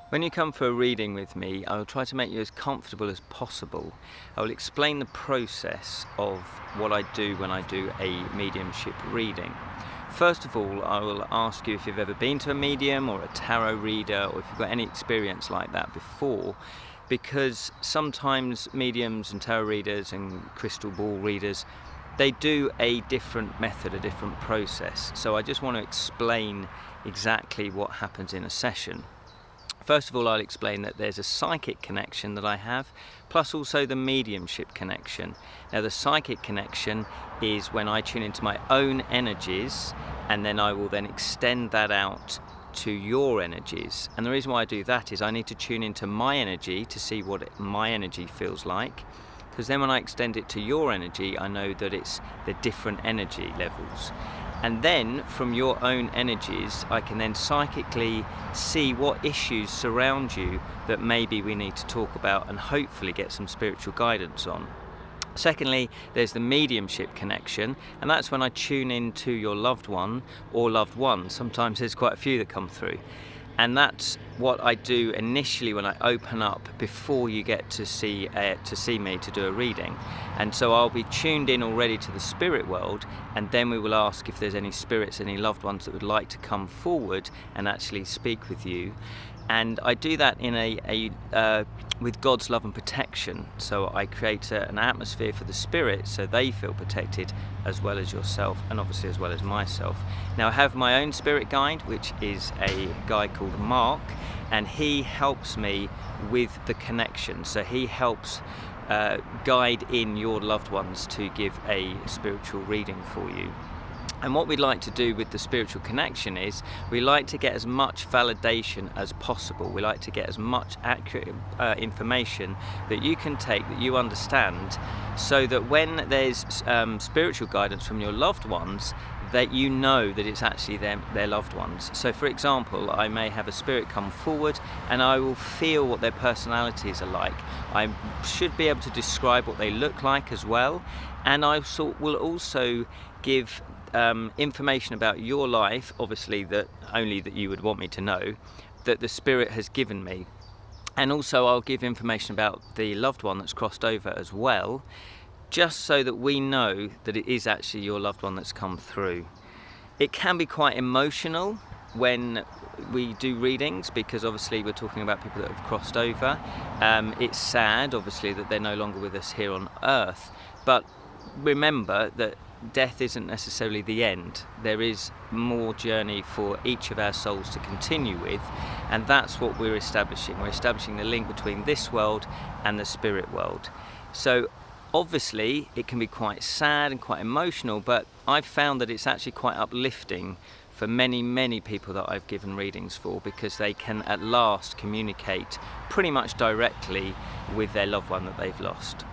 When you come for a reading with me, I will try to make you as comfortable as possible. I will explain the process of what I do when I do a mediumship reading. First of all, I will ask you if you've ever been to a medium or a tarot reader, or if you've got any experience like that before, because sometimes mediums and tarot readers and crystal ball readers, they do a different method, a different process. So I just want to explain exactly what happens in a session. First of all, I'll explain that there's a psychic connection that I have, plus also the mediumship connection. Now, the psychic connection is when I tune into my own energies, and then I will then extend that out to your energies. And the reason why I do that is I need to tune into my energy to see what my energy feels like, because then when I extend it to your energy, I know that it's the different energy levels. And then from your own energies, I can then psychically see what issues surround you that maybe we need to talk about and hopefully get some spiritual guidance on. Secondly, there's the mediumship connection, and that's when I tune in to your loved one or loved ones. Sometimes there's quite a few that come through. And that's what I do initially when I open up before you get to see me to do a reading. And so I'll be tuned in already to the spirit world, and then we will ask if there's any spirits, any loved ones that would like to come forward and actually speak with you. And I do that in with God's love and protection. So I create an atmosphere for the spirits so they feel protected, as well as yourself, and obviously as well as myself. Now, I have my own spirit guide, which is a guy called Mark, and he helps me with the connection. So he helps guide in your loved ones to give a spiritual reading for you. And what we'd like to do with the spiritual connection is we like to get as much validation as possible. We like to get as much accurate information that you can take, that you understand, so that when there's spiritual guidance from your loved ones, that you know that it's actually their loved ones. So for example, I may have a spirit come forward and I will feel what their personalities are like. I should be able to describe what they look like as well, and I will also give information about your life, obviously that only that you would want me to know, that the spirit has given me. And also I'll give information about the loved one that's crossed over as well, just so that we know that it is actually your loved one that's come through. It can be quite emotional when we do readings, because obviously we're talking about people that have crossed over. It's sad, obviously, that they're no longer with us here on earth, but remember that death isn't necessarily the end. There is more journey for each of our souls to continue with, and that's what we're establishing. We're establishing the link between this world and the spirit world. So obviously it can be quite sad and quite emotional, but I've found that it's actually quite uplifting for many people that I've given readings for, because they can at last communicate pretty much directly with their loved one that they've lost.